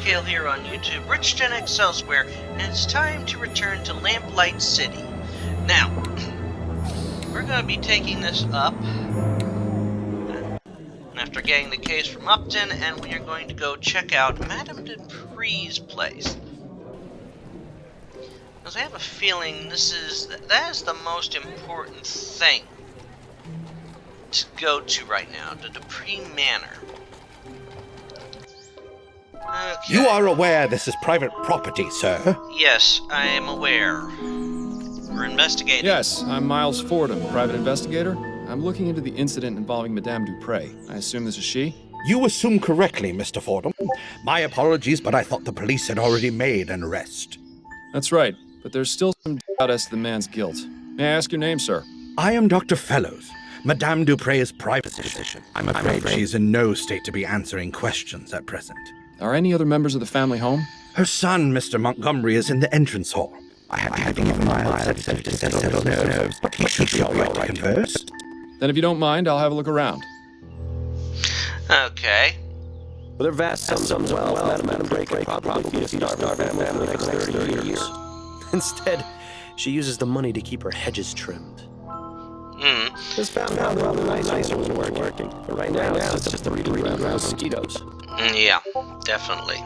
Kale here on YouTube, Rich Gen X elsewhere, and it's time to return to Lamplight City. Now, we're going to be taking this up after getting the case from Upton, and we are going to go check out Madame DuPree's place. Because I have a feeling that is the most important thing to go to right now, the DuPree Manor. Okay. You are aware this is private property, sir? Yes, I am aware. We're investigating. Yes, I'm Miles Fordham, private investigator. I'm looking into the incident involving Madame DuPree. I assume this is she? You assume correctly, Mr. Fordham. My apologies, but I thought the police had already made an arrest. That's right, but there's still some doubt as to the man's guilt. May I ask your name, sir? I am Dr. Fellows, Madame DuPree's private physician. I'm afraid she's in no state to be answering questions at present. Are any other members of the family home? Her son, Mr. Montgomery, is in the entrance hall. I had to give Miles a to settle his nerves, but he should be all right to converse. Then if you don't mind, I'll have a look around. Okay. With her vast sums of wealth, Madame DuPree could probably feed a starving family for the next 30 years. Instead, she uses the money to keep her hedges trimmed. This found out around the night wasn't working, but right now it's just a breeding ground for mosquitoes. Yeah, definitely.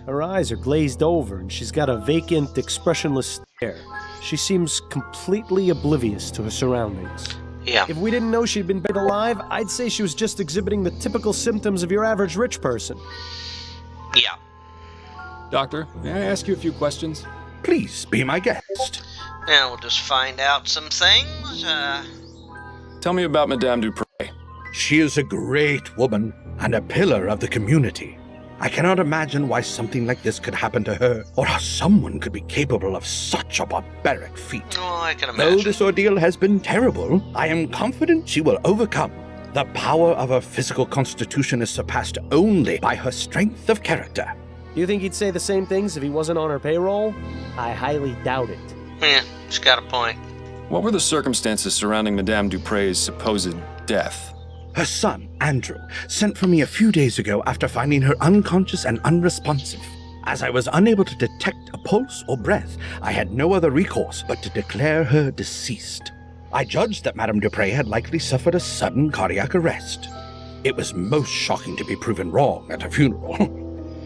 Her eyes are glazed over, and she's got a vacant, expressionless stare. She seems completely oblivious to her surroundings. Yeah. If we didn't know she'd been buried alive, I'd say she was just exhibiting the typical symptoms of your average rich person. Yeah. Doctor, may I ask you a few questions? Please be my guest. Now we'll just find out some things. Tell me about Madame DuPree. She is a great woman and a pillar of the community. I cannot imagine why something like this could happen to her, or how someone could be capable of such a barbaric feat. Oh, I can imagine. Though this ordeal has been terrible, I am confident she will overcome. The power of her physical constitution is surpassed only by her strength of character. Do you think he'd say the same things if he wasn't on her payroll? I highly doubt it. Yeah, she's got a point. What were the circumstances surrounding Madame DuPree's supposed death? Her son, Andrew, sent for me a few days ago after finding her unconscious and unresponsive. As I was unable to detect a pulse or breath, I had no other recourse but to declare her deceased. I judged that Madame DuPree had likely suffered a sudden cardiac arrest. It was most shocking to be proven wrong at a funeral.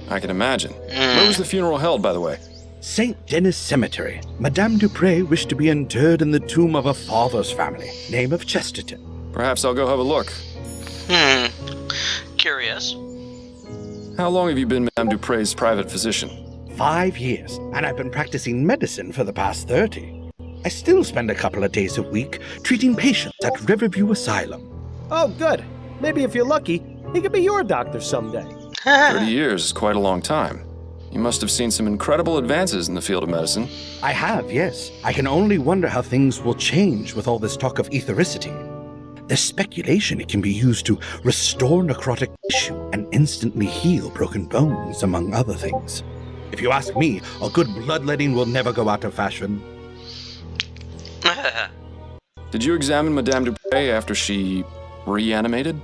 I can imagine. Where was the funeral held, by the way? St. Denis Cemetery. Madame DuPree wished to be interred in the tomb of her father's family, name of Chesterton. Perhaps I'll go have a look. Curious. How long have you been Madame DuPree's private physician? 5 years, and I've been practicing medicine for the past 30. I still spend a couple of days a week treating patients at Riverview Asylum. Oh, good. Maybe if you're lucky, he could be your doctor someday. 30 years is quite a long time. You must have seen some incredible advances in the field of medicine. I have, yes. I can only wonder how things will change with all this talk of ethericity. There's speculation it can be used to restore necrotic tissue and instantly heal broken bones, among other things. If you ask me, a good bloodletting will never go out of fashion. Did you examine Madame DuPree after she reanimated?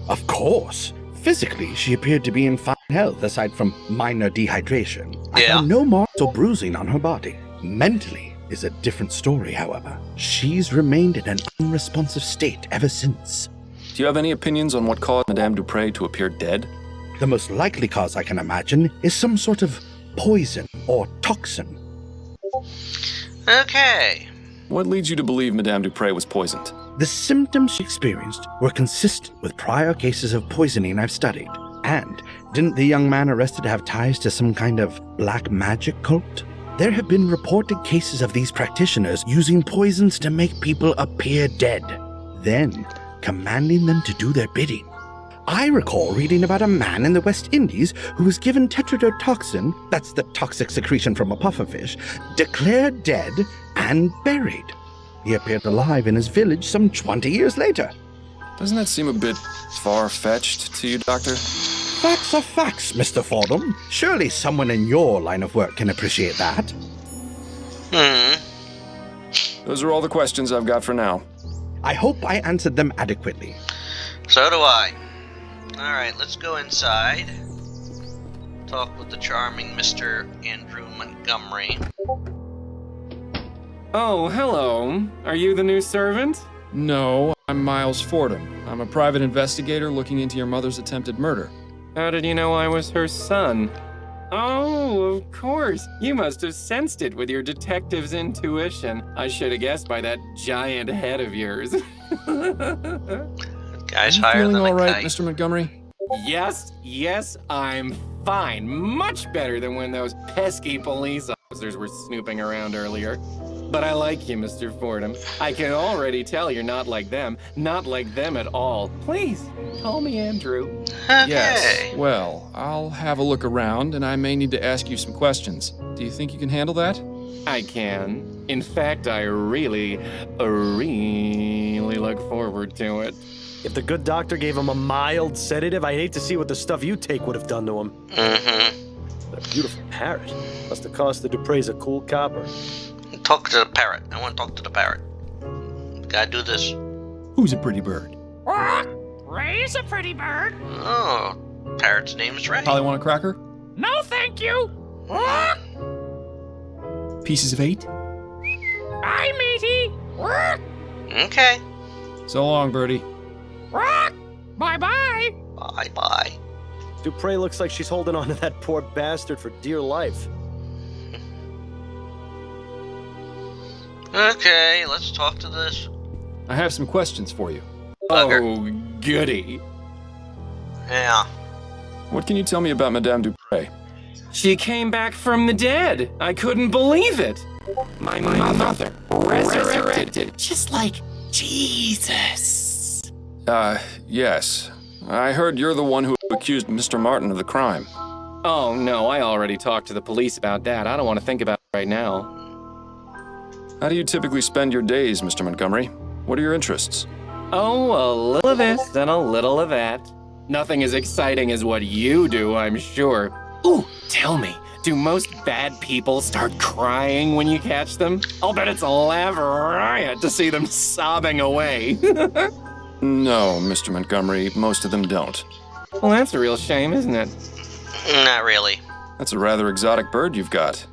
Of course. Physically, she appeared to be in fine health aside from minor dehydration. I found no marks or bruising on her body. Mentally is a different story, however. She's remained in an unresponsive state ever since. Do you have any opinions on what caused Madame DuPree to appear dead? The most likely cause I can imagine is some sort of poison or toxin. Okay. What leads you to believe Madame DuPree was poisoned? The symptoms she experienced were consistent with prior cases of poisoning I've studied. And didn't the young man arrested have ties to some kind of black magic cult? There have been reported cases of these practitioners using poisons to make people appear dead, then commanding them to do their bidding. I recall reading about a man in the West Indies who was given tetrodotoxin, that's the toxic secretion from a pufferfish, declared dead and buried. He appeared alive in his village some 20 years later. Doesn't that seem a bit far-fetched to you, Doctor? Facts are facts, Mr. Fordham. Surely someone in your line of work can appreciate that. Those are all the questions I've got for now. I hope I answered them adequately. So do I. Alright, let's go inside. talk with the charming Mr. Andrew Montgomery. Oh, hello. Are you the new servant? No, I'm Miles Fordham. I'm a private investigator looking into your mother's attempted murder. How did you know I was her son? Oh, of course. You must have sensed it with your detective's intuition. I should have guessed by that giant head of yours. Guy's Are you higher feeling than a all right, kite. Mr. Montgomery? Yes, I'm fine. Much better than when those pesky police officers were snooping around earlier. But I like you, Mr. Fordham. I can already tell you're not like them. Not like them at all. Please, call me Andrew. Okay. Yes. Well, I'll have a look around, and I may need to ask you some questions. Do you think you can handle that? I can. In fact, I really look forward to it. If the good doctor gave him a mild sedative, I'd hate to see what the stuff you take would have done to him. Mm-hmm. A beautiful parrot. Must have cost the DuPrees a cool copper. Talk to the parrot. I want to talk to the parrot. Gotta do this. Who's a pretty bird? Ray's a pretty bird. Oh, parrot's name is Ray. Probably want a cracker? No, thank you. Pieces of 8? Bye, matey. Okay. So long, birdie. Bye-bye. Bye-bye. DuPree looks like she's holding on to that poor bastard for dear life. Okay, let's talk to this. I have some questions for you. Bugger. Oh, goody. Yeah. What can you tell me about Madame DuPree? She came back from the dead. I couldn't believe it. My mother resurrected, just like Jesus. Yes. I heard you're the one who accused Mr. Martin of the crime. Oh, no, I already talked to the police about that. I don't want to think about it right now. How do you typically spend your days, Mr. Montgomery? What are your interests? Oh, a little of this and a little of that. Nothing as exciting as what you do, I'm sure. Ooh, tell me, do most bad people start crying when you catch them? I'll bet it's a laugh riot to see them sobbing away. No, Mr. Montgomery, most of them don't. Well, that's a real shame, isn't it? Not really. That's a rather exotic bird you've got.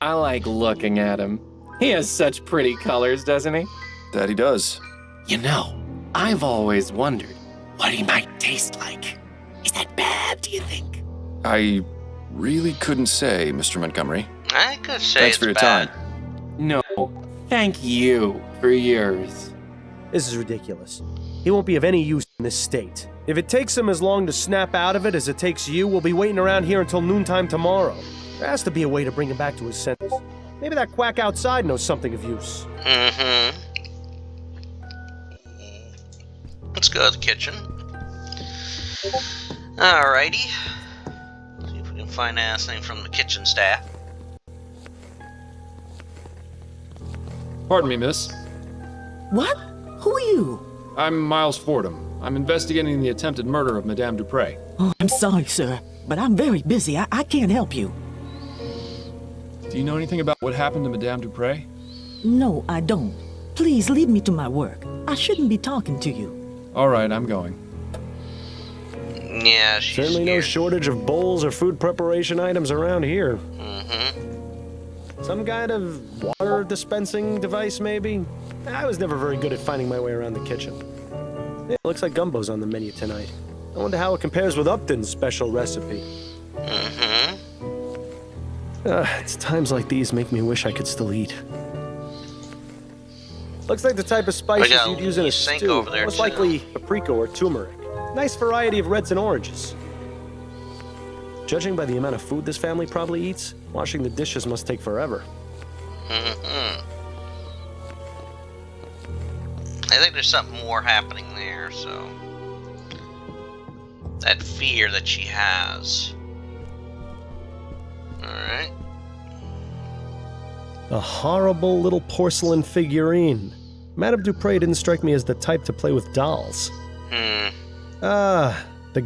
I like looking at him. He has such pretty colors, doesn't he? That he does. You know, I've always wondered what he might taste like. Is that bad, do you think? I really couldn't say, Mr. Montgomery. I could say Thanks it's for your bad. time. No, thank you for yours. This is ridiculous. He won't be of any use in this state. If it takes him as long to snap out of it as it takes you, we'll be waiting around here until noontime tomorrow. There has to be a way to bring him back to his senses. Maybe that quack outside knows something of use. Mm-hmm. Let's go to the kitchen. Alrighty. See if we can find anything from the kitchen staff. Pardon me, miss. What? Who are you? I'm Miles Fordham. I'm investigating the attempted murder of Madame DuPree. Oh, I'm sorry, sir, but I'm very busy. I can't help you. Do you know anything about what happened to Madame DuPree? No, I don't. Please leave me to my work. I shouldn't be talking to you. All right, I'm going. Yeah, she's Certainly no scared. shortage of bowls or food preparation items around here. Mm-hmm. Some kind of water dispensing device, maybe? I was never very good at finding my way around the kitchen. Yeah, looks like gumbo's on the menu tonight. I wonder how it compares with Upton's special recipe. Mm-hmm. It's times like these make me wish I could still eat. Looks like the type of spices got a you'd use in a sink stew. over there, Most too. likely paprika or turmeric. Nice variety of reds and oranges. Judging by the amount of food this family probably eats, washing the dishes must take forever. Mm-hmm. I think there's something more happening there, so... That fear that she has. Alright. A horrible little porcelain figurine. Madame DuPree didn't strike me as the type to play with dolls. The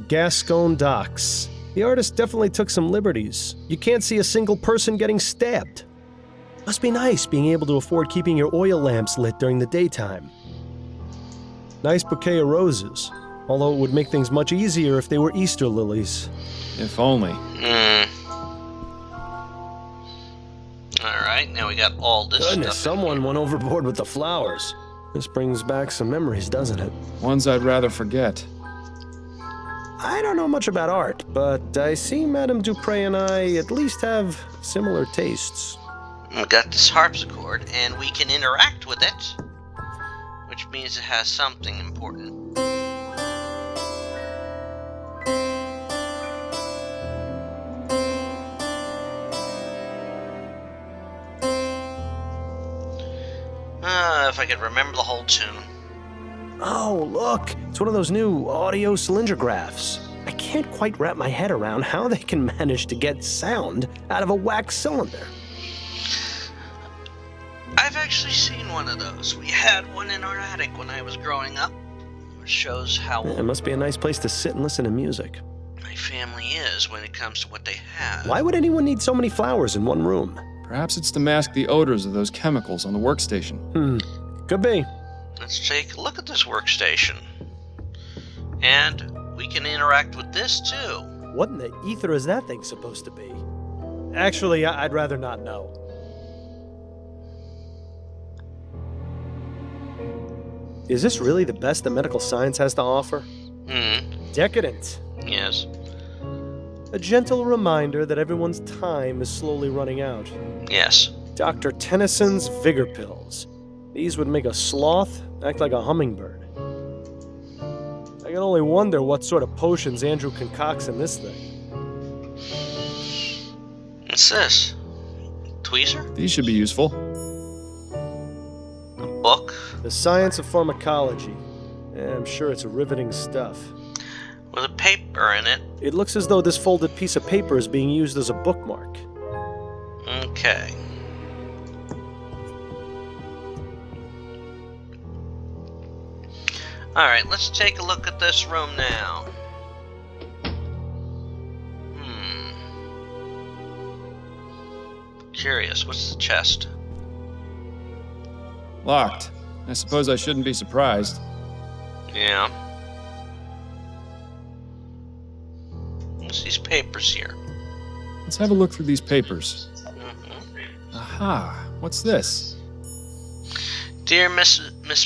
Gascon docks. The artist definitely took some liberties. You can't see a single person getting stabbed. Must be nice being able to afford keeping your oil lamps lit during the daytime. Nice bouquet of roses, although it would make things much easier if they were Easter lilies. If only. got all this Goodness, stuff. someone went overboard with the flowers. This brings back some memories, doesn't it? Ones I'd rather forget. I don't know much about art, but I see Madame DuPree and I at least have similar tastes. We got this harpsichord, and we can interact with it, which means it has something important. If I could remember the whole tune. Oh, look! It's one of those new audio cylindergraphs. I can't quite wrap my head around how they can manage to get sound out of a wax cylinder. I've actually seen one of those. We had one in our attic when I was growing up. It shows how It must be a nice place to sit and listen to music. my family is when it comes to what they have. Why would anyone need so many flowers in one room? Perhaps it's to mask the odors of those chemicals on the workstation. Could be. Let's take a look at this workstation. And we can interact with this too. What in the ether is that thing supposed to be? Actually, I'd rather not know. Is this really the best that medical science has to offer? Decadent. Yes. A gentle reminder that everyone's time is slowly running out. Yes. Dr. Tennyson's Vigor Pills. These would make a sloth act like a hummingbird. I can only wonder what sort of potions Andrew concocts in this thing. What's this? Tweezer? These should be useful. A book? The Science of Pharmacology. Yeah, I'm sure it's riveting stuff. With a paper in it. It looks as though this folded piece of paper is being used as a bookmark. Okay. Alright, let's take a look at this room now. Curious, what's the chest? Locked. I suppose I shouldn't be surprised. Yeah. What's these papers here? Let's have a look through these papers. Aha, what's this? Dear Miss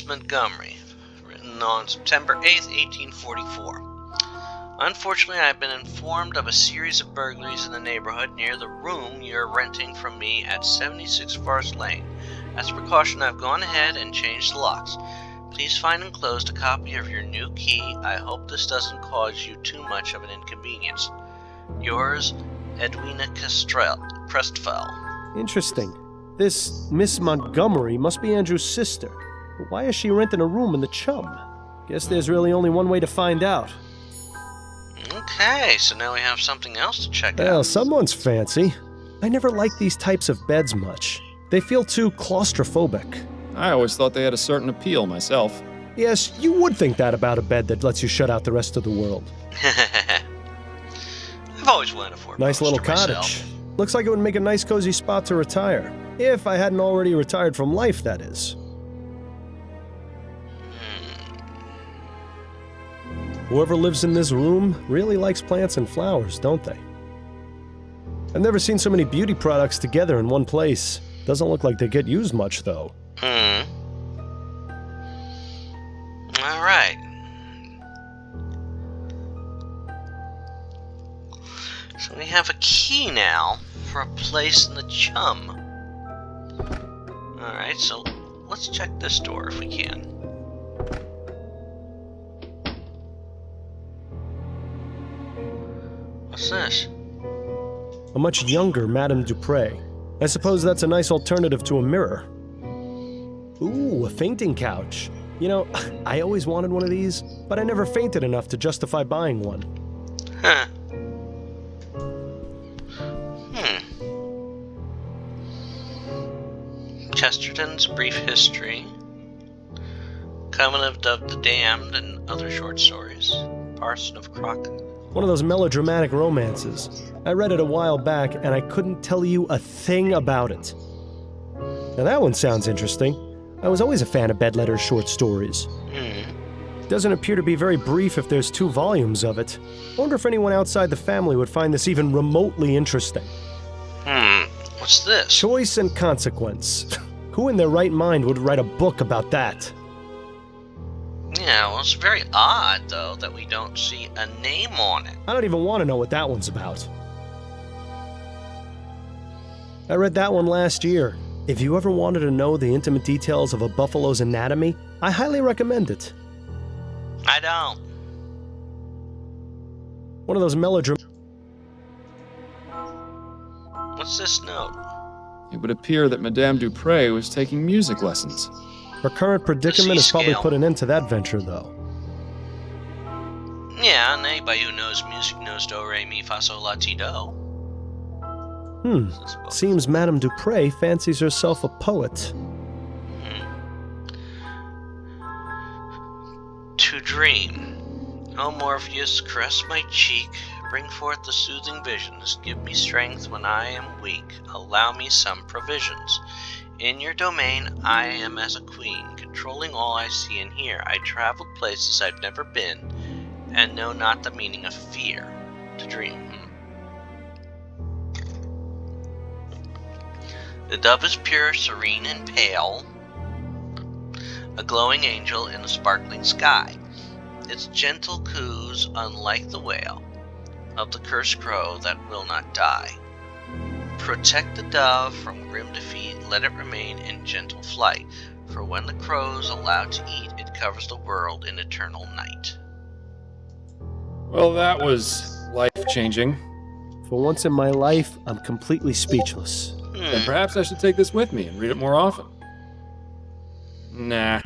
Montgomery, written on September 8th, 1844. Unfortunately, I have been informed of a series of burglaries in the neighborhood near the room you're renting from me at 76 Forest Lane. As a precaution, I've gone ahead and changed the locks. Please find enclosed a copy of your new key. I hope this doesn't cause you too much of an inconvenience. Yours, Edwina Prestfell. Interesting. This Miss Montgomery must be Andrew's sister. But why is she renting a room in the Chum? Guess there's really only one way to find out. Okay, so now we have something else to check Well, out. someone's fancy. I never liked these types of beds much. They feel too claustrophobic. I always thought they had a certain appeal myself. Yes, you would think that about a bed that lets you shut out the rest of the world. I've always wanted a four-poster Nice little myself. cottage. Looks like it would make a nice cozy spot to retire. If I hadn't already retired from life, that is. Whoever lives in this room really likes plants and flowers, don't they? I've never seen so many beauty products together in one place. Doesn't look like they get used much, though. Alright. So we have a key now for a place in the Chum. Alright, so let's check this door if we can. What's this? A much younger Madame DuPree. I suppose that's a nice alternative to a mirror. Ooh, a fainting couch. You know, I always wanted one of these, but I never fainted enough to justify buying one. Huh. Chesterton's Brief History. Covenant of the Damned and other short stories. Parson of Crockett. One of those melodramatic romances. I read it a while back, and I couldn't tell you a thing about it. Now that one sounds interesting. I was always a fan of Bedletter's short stories. Doesn't appear to be very brief if there's 2 volumes of it. Wonder if anyone outside the family would find this even remotely interesting. What's this? Choice and consequence. Who in their right mind would write a book about that? Yeah, well, it's very odd, though, that we don't see a name on it. I don't even want to know what that one's about. I read that one last year. If you ever wanted to know the intimate details of a buffalo's anatomy, I highly recommend it. I don't. One of those melodramas. What's this note? It would appear that Madame DuPree was taking music lessons. Her current predicament has probably scale. put an end to that venture, though. Yeah, and anybody who knows music knows do, re, mi, fa, sol, la, ti, do. Seems Madame DuPree fancies herself a poet. To dream. O Morpheus, caress my cheek, bring forth the soothing visions, give me strength when I am weak, allow me some provisions. In your domain I am as a queen, controlling all I see and hear. I traveled places I've never been, and know not the meaning of fear. To dream. The dove is pure, serene, and pale, a glowing angel in a sparkling sky. Its gentle coos, unlike the wail of the cursed crow that will not die. Protect the dove from grim defeat, let it remain in gentle flight, for when the crow's allowed to eat, it covers the world in eternal night. Well, that was life-changing. For once in my life, I'm completely speechless. Then perhaps I should take this with me and read it more often. Nah.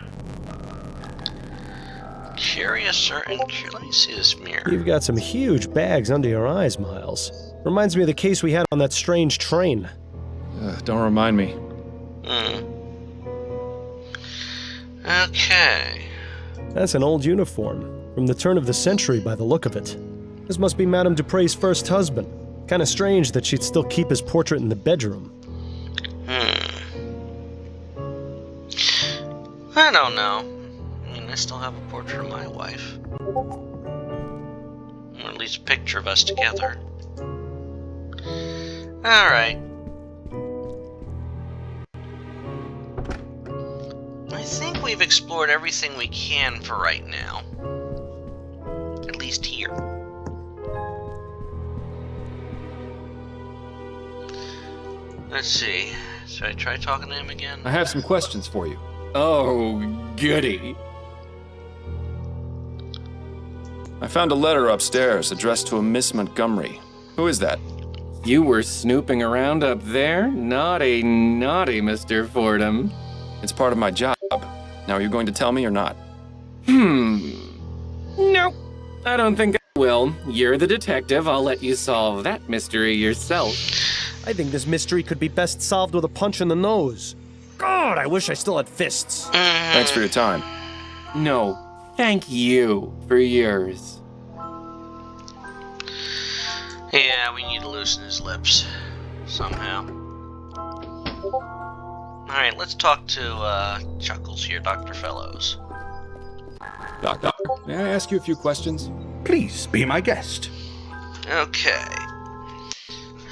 Curious or incurious? Let me see this mirror. You've got some huge bags under your eyes, Miles. Reminds me of the case we had on that strange train. Don't remind me. Okay. That's an old uniform, from the turn of the century by the look of it. This must be Madame DuPree's first husband. Kinda strange that she'd still keep his portrait in the bedroom. I don't know. I mean, I still have a portrait of my wife. Or at least a picture of us together. Alright. I think we've explored everything we can for right now. At least here. Let's see. Should I try talking to him again? I have some questions for you. Oh, goody. I found a letter upstairs addressed to a Miss Montgomery. Who is that? You were snooping around up there? Naughty, naughty, Mr. Fordham. It's part of my job. Now, are you going to tell me or not? Nope. I don't think I will. You're the detective. I'll let you solve that mystery yourself. I think this mystery could be best solved with a punch in the nose. God, I wish I still had fists. Thanks for your time. No, thank you for yours. Yeah, we need to loosen his lips. Somehow. Alright, let's talk to, Chuckles here, Dr. Fellows. Doctor, may I ask you a few questions? Please be my guest. Okay.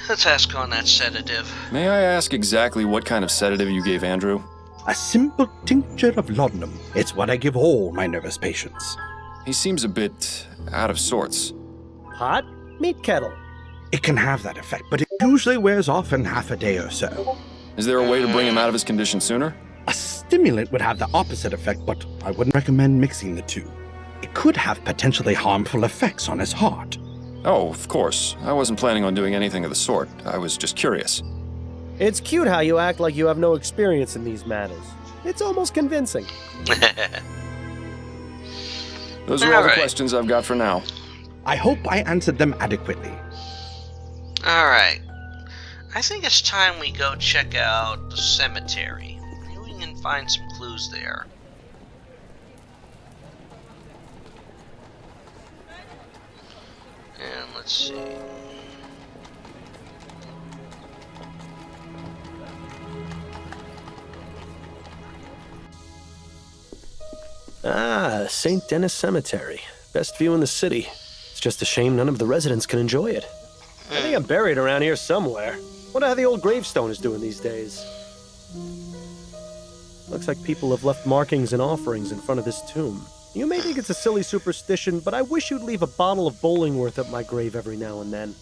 Let's ask on that sedative. May I ask exactly what kind of sedative you gave Andrew? A simple tincture of laudanum. It's what I give all my nervous patients. He seems a bit out of sorts. Hot? Meat kettle. It can have that effect, but it usually wears off in half a day or so. Is there a way to bring him out of his condition sooner? A stimulant would have the opposite effect, but I wouldn't recommend mixing the two. It could have potentially harmful effects on his heart. Oh, of course. I wasn't planning on doing anything of the sort. I was just curious. It's cute how you act like you have no experience in these matters. It's almost convincing. Those are all the Alright. questions I've got for now. I hope I answered them adequately. Alright. I think it's time we go check out the cemetery. Maybe we can find some clues there. And let's see. Ah, St. Denis Cemetery. Best view in the city. It's just a shame none of the residents can enjoy it. I think I'm buried around here somewhere. Wonder how the old gravestone is doing these days. Looks like people have left markings and offerings in front of this tomb. You may think it's a silly superstition, but I wish you'd leave a bottle of Bollingworth at my grave every now and then.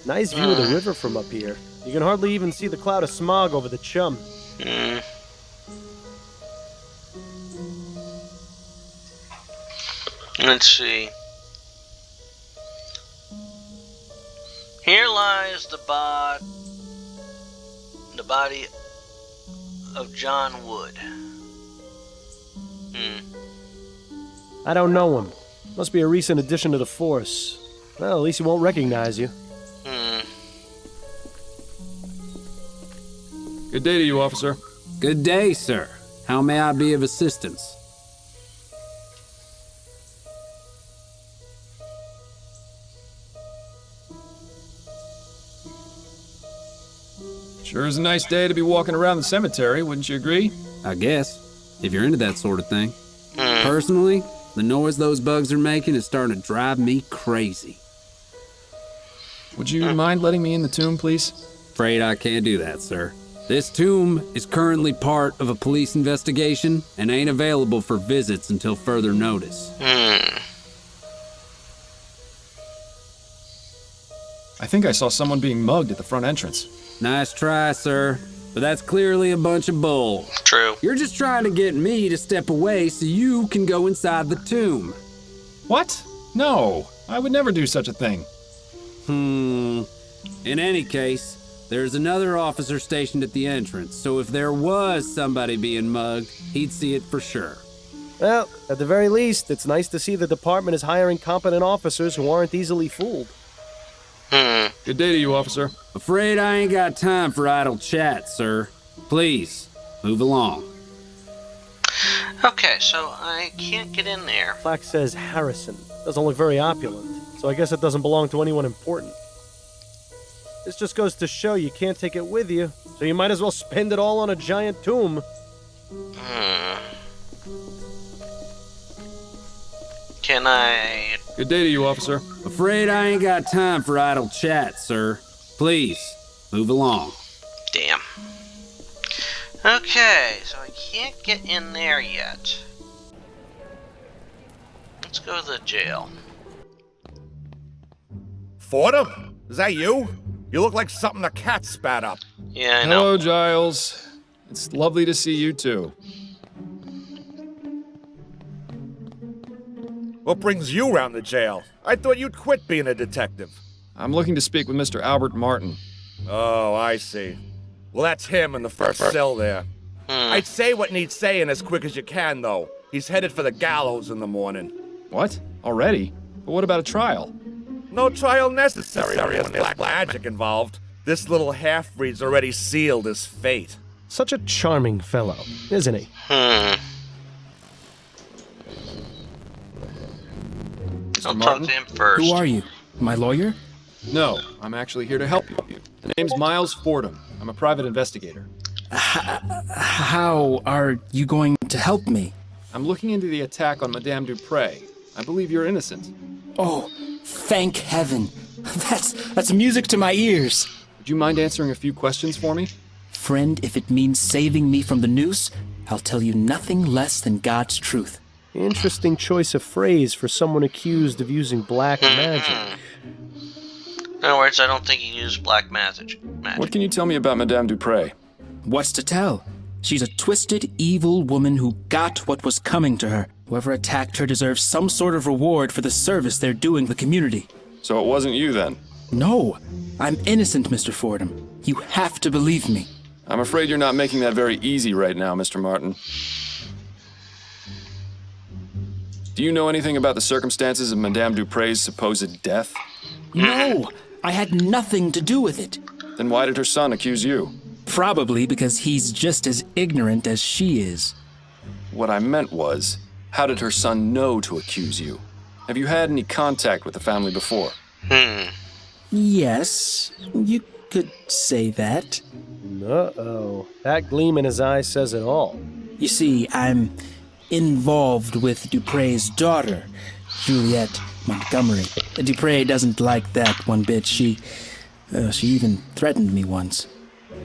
Nice view of the river from up here. You can hardly even see the cloud of smog over the chum. Let's see. Here lies the body of John Wood. I don't know him. Must be a recent addition to the force. Well, at least he won't recognize you. Good day to you, officer. Good day, sir. How may I be of assistance? Sure is a nice day to be walking around the cemetery, wouldn't you agree? I guess, if you're into that sort of thing. Personally, the noise those bugs are making is starting to drive me crazy. Would you mind letting me in the tomb, please? Afraid I can't do that, sir. This tomb is currently part of a police investigation and ain't available for visits until further notice. I think I saw someone being mugged at the front entrance. Nice try, sir, but that's clearly a bunch of bull. True. You're just trying to get me to step away so you can go inside the tomb. What? No, I would never do such a thing. In any case, there's another officer stationed at the entrance, so if there was somebody being mugged, he'd see it for sure. Well, at the very least, it's nice to see the department is hiring competent officers who aren't easily fooled. Good day to you, officer. Afraid I ain't got time for idle chat, sir. Please, move along. Okay, so I can't get in there. Plaque says Harrison. Doesn't look very opulent, so I guess it doesn't belong to anyone important. This just goes to show you can't take it with you, so you might as well spend it all on a giant tomb. Can I... Good day to you, officer. Afraid I ain't got time for idle chat, sir. Please, move along. Damn. Okay, so I can't get in there yet. Let's go to the jail. Fordham? Is that you? You look like something the cat spat up. Yeah, I know. Hello, Giles. It's lovely to see you, too. What brings you round the jail? I thought you'd quit being a detective. I'm looking to speak with Mr. Albert Martin. Oh, I see. Well, that's him in the first cell there. I'd say what needs saying as quick as you can, though. He's headed for the gallows in the morning. What? Already? But what about a trial? No trial necessary when there's black magic involved. This little half-breed's already sealed his fate. Such a charming fellow, isn't he? I'll talk to him first. Who are you? My lawyer? No, I'm actually here to help you. The name's Miles Fordham. I'm a private investigator. How are you going to help me? I'm looking into the attack on Madame DuPree. I believe you're innocent. Oh, thank heaven. That's music to my ears. Would you mind answering a few questions for me? Friend, if it means saving me from the noose, I'll tell you nothing less than God's truth. Interesting choice of phrase for someone accused of using black magic. In other words, I don't think he used black magic. What can you tell me about Madame DuPree? What's to tell? She's a twisted, evil woman who got what was coming to her. Whoever attacked her deserves some sort of reward for the service they're doing the community. So it wasn't you then? No, I'm innocent, Mr. Fordham. You have to believe me. I'm afraid you're not making that very easy right now, Mr. Martin. Do you know anything about the circumstances of Madame DuPree's supposed death? No, I had nothing to do with it. Then why did her son accuse you? Probably because he's just as ignorant as she is. What I meant was, how did her son know to accuse you? Have you had any contact with the family before? Yes, you could say that. Uh-oh. That gleam in his eye says it all. You see, I'm involved with DuPree's daughter, Juliette Montgomery. DuPree doesn't like that one bit. She She even threatened me once.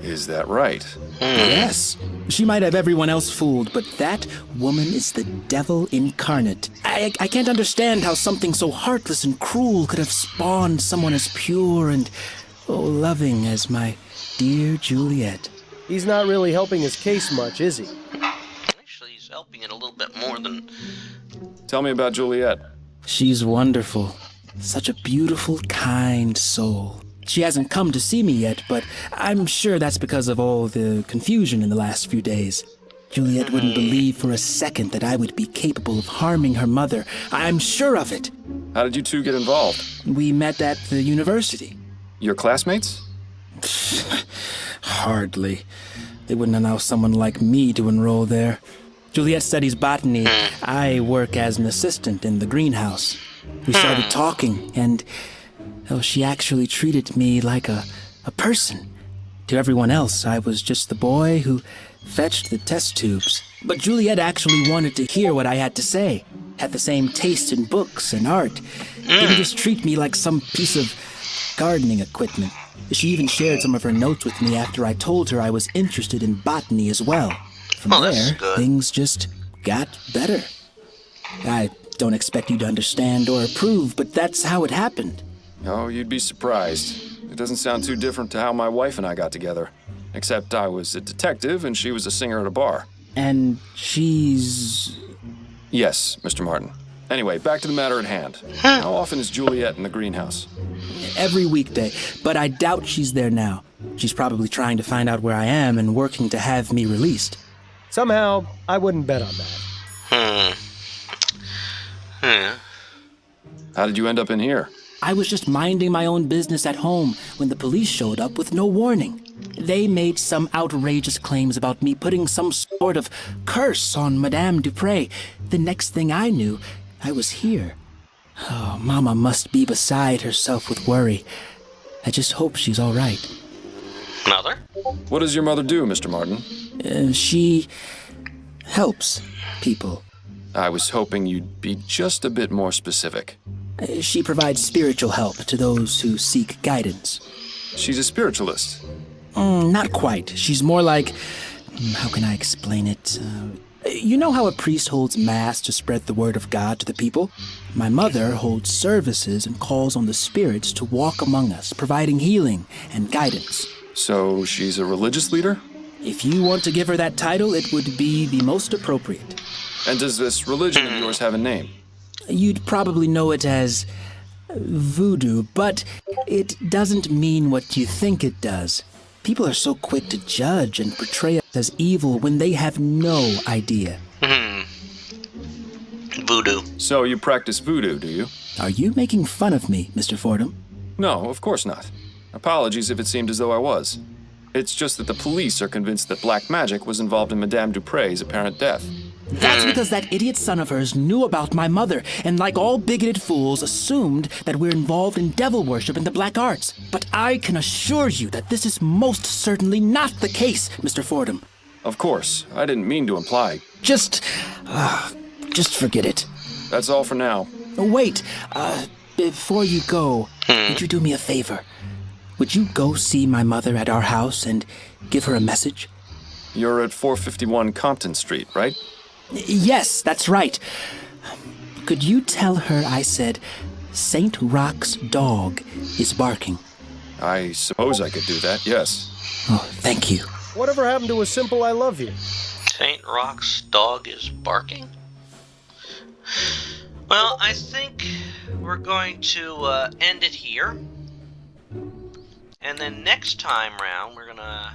Is that right? Yes. She might have everyone else fooled, but that woman is the devil incarnate. I can't understand how something so heartless and cruel could have spawned someone as pure and loving as my dear Juliet. He's not really helping his case much, is he? Actually, he's helping it a little bit more than... Tell me about Juliet. She's wonderful. Such a beautiful, kind soul. She hasn't come to see me yet, but I'm sure that's because of all the confusion in the last few days. Juliet wouldn't believe for a second that I would be capable of harming her mother. I'm sure of it. How did you two get involved? We met at the university. Your classmates? Hardly. They wouldn't allow someone like me to enroll there. Juliet studies botany. I work as an assistant in the greenhouse. We started talking, and she actually treated me like a person. To everyone else, I was just the boy who fetched the test tubes. But Juliet actually wanted to hear what I had to say. Had the same taste in books and art. Didn't just treat me like some piece of gardening equipment. She even shared some of her notes with me after I told her I was interested in botany as well. From there, things just got better. I don't expect you to understand or approve, but that's how it happened. Oh, you'd be surprised. It doesn't sound too different to how my wife and I got together. Except I was a detective and she was a singer at a bar. And she's... Yes, Mr. Martin. Anyway, back to the matter at hand. How often is Juliet in the greenhouse? Every weekday, but I doubt she's there now. She's probably trying to find out where I am and working to have me released. Somehow, I wouldn't bet on that. How did you end up in here? I was just minding my own business at home when the police showed up with no warning. They made some outrageous claims about me putting some sort of curse on Madame DuPree. The next thing I knew, I was here. Oh, Mama must be beside herself with worry. I just hope she's all right. Mother? What does your mother do, Mr. Martin? She helps people. I was hoping you'd be just a bit more specific. She provides spiritual help to those who seek guidance. She's a spiritualist. Not quite. She's more like... How can I explain it? You know how a priest holds mass to spread the word of God to the people? My mother holds services and calls on the spirits to walk among us, providing healing and guidance. So she's a religious leader? If you want to give her that title, it would be the most appropriate. And does this religion of yours have a name? You'd probably know it as voodoo, but it doesn't mean what you think it does. People are so quick to judge and portray us as evil when they have no idea. Voodoo. So you practice voodoo, do you? Are you making fun of me, Mr. Fordham? No, of course not. Apologies if it seemed as though I was. It's just that the police are convinced that black magic was involved in Madame DuPree's apparent death. That's because that idiot son of hers knew about my mother, and like all bigoted fools, assumed that we're involved in devil worship and the black arts. But I can assure you that this is most certainly not the case, Mr. Fordham. Of course, I didn't mean to imply. Just forget it. That's all for now. Wait, before you go, would you do me a favor? Would you go see my mother at our house and give her a message? You're at 451 Compton Street, right? Yes, that's right. Could you tell her I said St. Rock's dog is barking? I suppose I could do that, yes. Oh, thank you. Whatever happened to a simple I love you? St. Rock's dog is barking? Well, I think we're going to end it here. And then next time round, we're gonna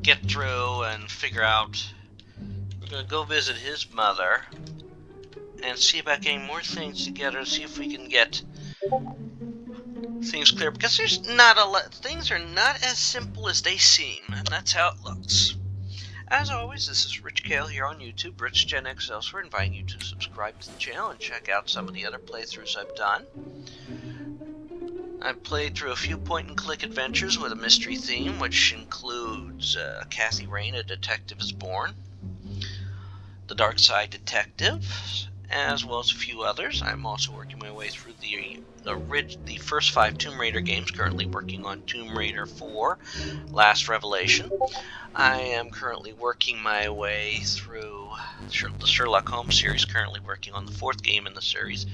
get through and figure out. We're gonna go visit his mother and see about getting more things together. See if we can get things clear, because there's not a lot. Things are not as simple as they seem, and that's how it looks. As always, this is Rich Kale here on YouTube, Rich Gen X elsewhere, inviting you to subscribe to the channel and check out some of the other playthroughs I've done. I've played through a few point-and-click adventures with a mystery theme, which includes Kathy Rain, A Detective is Born, The Dark Side Detective, as well as a few others. I'm also working my way through the the first 5 Tomb Raider games, currently working on Tomb Raider 4, Last Revelation. I am currently working my way through the Sherlock Holmes series, currently working on the 4th game in the series,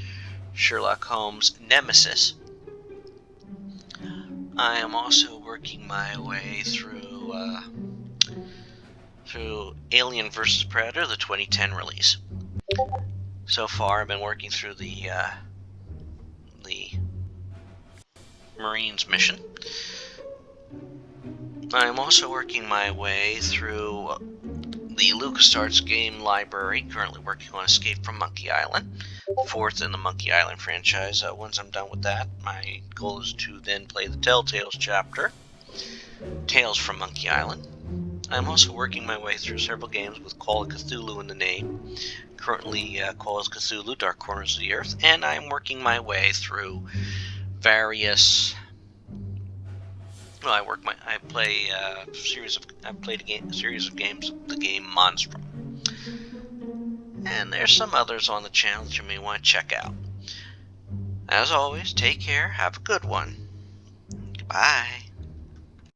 Sherlock Holmes Nemesis. I am also working my way through Alien vs. Predator, the 2010 release. So far, I've been working through the Marines mission. I am also working my way through the LucasArts game library, currently working on Escape from Monkey Island, 4th in the Monkey Island franchise. Once I'm done with that, my goal is to then play the Telltales chapter, Tales from Monkey Island. I'm also working my way through several games with Call of Cthulhu in the name, currently Call of Cthulhu, Dark Corners of the Earth, and I'm working my way through various... Well, I play a series of games of the game Monstrum. And there's some others on the channel that you may want to check out. As always, take care, have a good one. Goodbye.